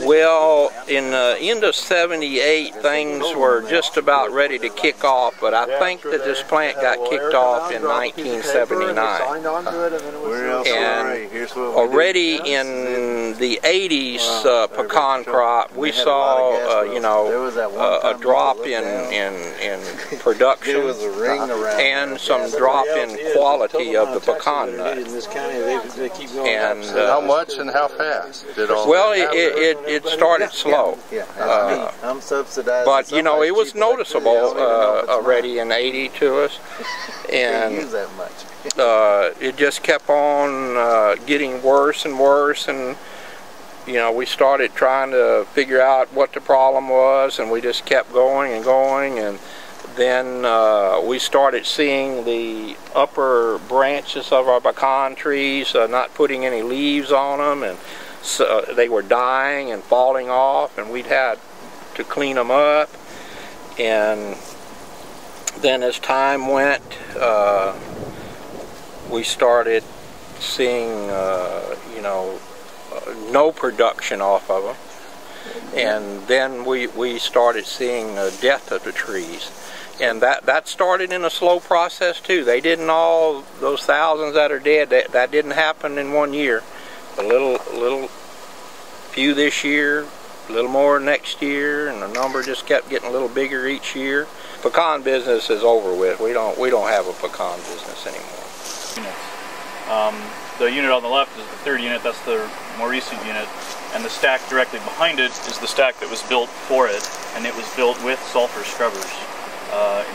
Well, in the end of '78, things were just about ready to kick off, but I think that this plant got kicked off in 1979. And already in the '80s pecan crop, we saw, you know, a drop in production and some drop in quality of the pecan nut. And how much and how fast? Well, it started slow, but you know, it was noticeable already in '80 to us, and it just kept on getting worse and worse, and you know, we started trying to figure out what the problem was, and we just kept going and going, and then we started seeing the upper branches of our pecan trees not putting any leaves on them, and so they were dying and falling off, and we'd had to clean them up. And then as time went, we started seeing you know, no production off of them, and then we started seeing death of the trees. And that started in a slow process too. They didn't all, those thousands that are dead, that didn't happen in 1 year. A little few this year, a little more next year, and the number just kept getting a little bigger each year. Pecan business is over with. We don't have a pecan business anymore. The unit on the left is the third unit. That's the more recent unit, and the stack directly behind it is the stack that was built for it, and it was built with sulfur scrubbers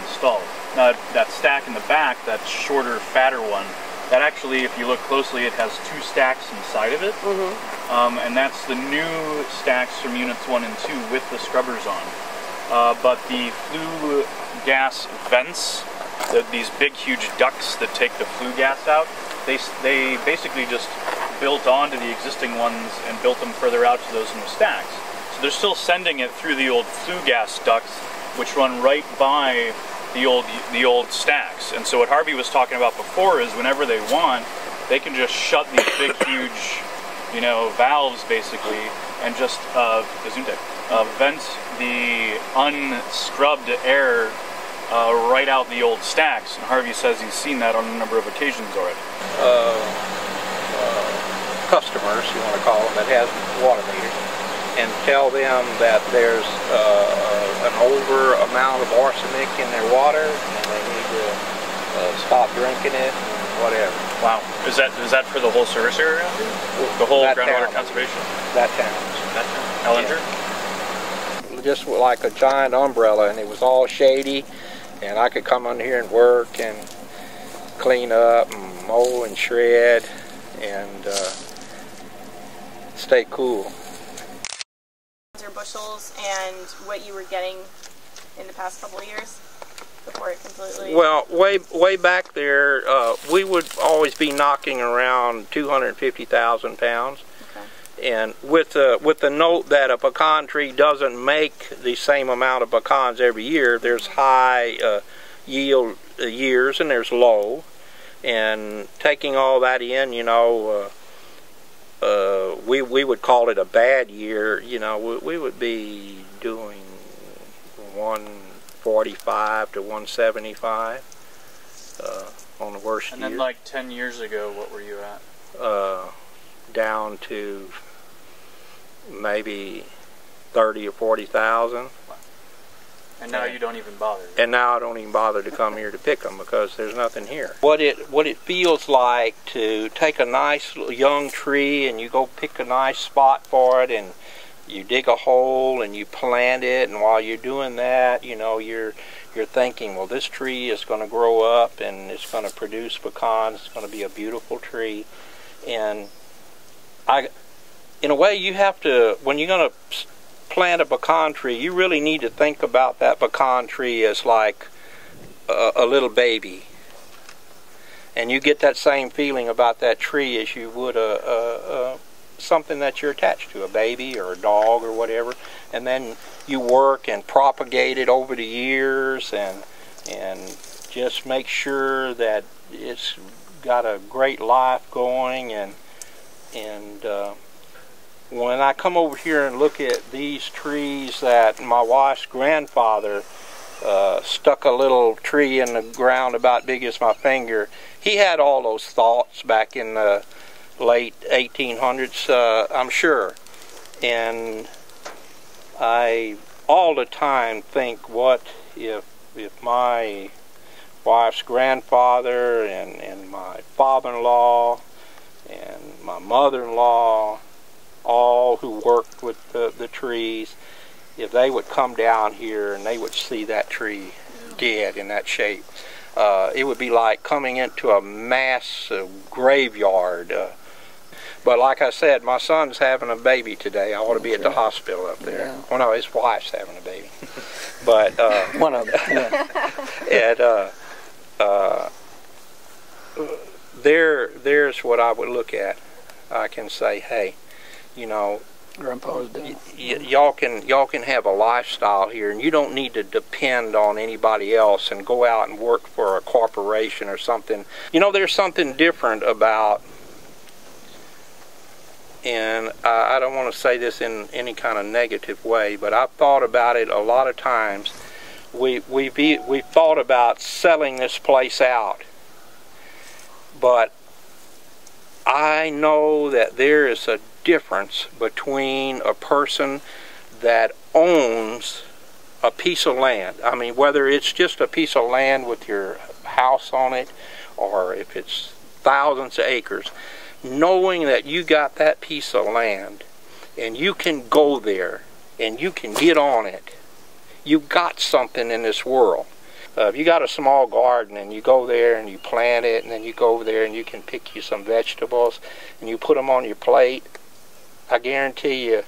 installed. Now that stack in the back, that shorter, fatter one, that actually, if you look closely, it has two stacks inside of it. And that's the new stacks from units 1 and 2 with the scrubbers on. But the flue gas vents, these big huge ducts that take the flue gas out, they basically just built onto the existing ones and built them further out to those new stacks. So they're still sending it through the old flue gas ducts, which run right by the old stacks. And so what Harvey was talking about before is whenever they want, they can just shut these big huge, you know, valves basically, and just vent the unscrubbed air right out the old stacks. And Harvey says he's seen that on a number of occasions already. Customers, you want to call them, that has water meters, and tell them that there's an over amount of arsenic in their water, and they need to stop drinking it, and whatever. Wow. Is that for the whole service area? The whole groundwater conservation? That town. Ellinger? Yeah. Just like a giant umbrella, and it was all shady, and I could come on here and work and clean up and mow and shred and stay cool. Or bushels, and what you were getting in the past couple of years before it completely... Well, way back there, we would always be knocking around 250,000 pounds. Okay. And with the note that a pecan tree doesn't make the same amount of pecans every year. There's high yield years and there's low. And taking all that in, you know, we would call it a bad year. You know, we would be doing 145 to 175 on the worst year. And then like 10 years ago, what were you at? Down to maybe 30 or 40,000. And now you don't even bother. And now I don't even bother to come here to pick them because there's nothing here. What it feels like to take a nice young tree and you go pick a nice spot for it and you dig a hole and you plant it, and while you're doing that, you know, you're thinking, well, this tree is going to grow up and it's going to produce pecans. It's going to be a beautiful tree. And in a way, you have to, when you're going to plant a pecan tree, you really need to think about that pecan tree as like a little baby, and you get that same feeling about that tree as you would something that you're attached to, a baby or a dog or whatever. And then you work and propagate it over the years and just make sure that it's got a great life going, and And when I come over here and look at these trees that my wife's grandfather stuck a little tree in the ground about big as my finger, he had all those thoughts back in the late 1800s, I'm sure. And I all the time think, what if my wife's grandfather and my father-in-law and my mother-in-law, all who worked with the trees, if they would come down here and they would see that tree dead in that shape. It would be like coming into a massive graveyard. But like I said, my son's having a baby today. I ought to be at the hospital up there. Yeah. Well, no, his wife's having a baby. But one of them. Yeah. There's what I would look at. I can say, hey, you know, Grandpa's dead. Y'all can have a lifestyle here, and you don't need to depend on anybody else and go out and work for a corporation or something. You know, there's something different about, and I don't want to say this in any kind of negative way, but I've thought about it a lot of times. We've thought about selling this place out, but I know that there is a difference between a person that owns a piece of land. I mean, whether it's just a piece of land with your house on it, or if it's thousands of acres, knowing that you got that piece of land and you can go there and you can get on it. You got something in this world. If you got a small garden and you go there and you plant it, and then you go over there and you can pick you some vegetables and you put them on your plate, I guarantee you,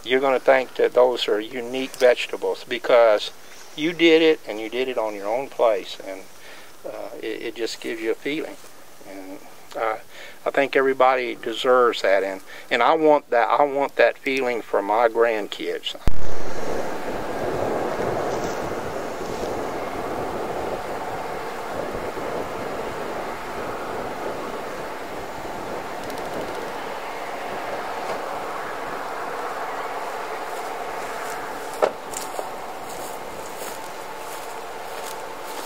you're going to think that those are unique vegetables because you did it, and you did it on your own place, and it just gives you a feeling. And I think everybody deserves that, and I want that feeling for my grandkids.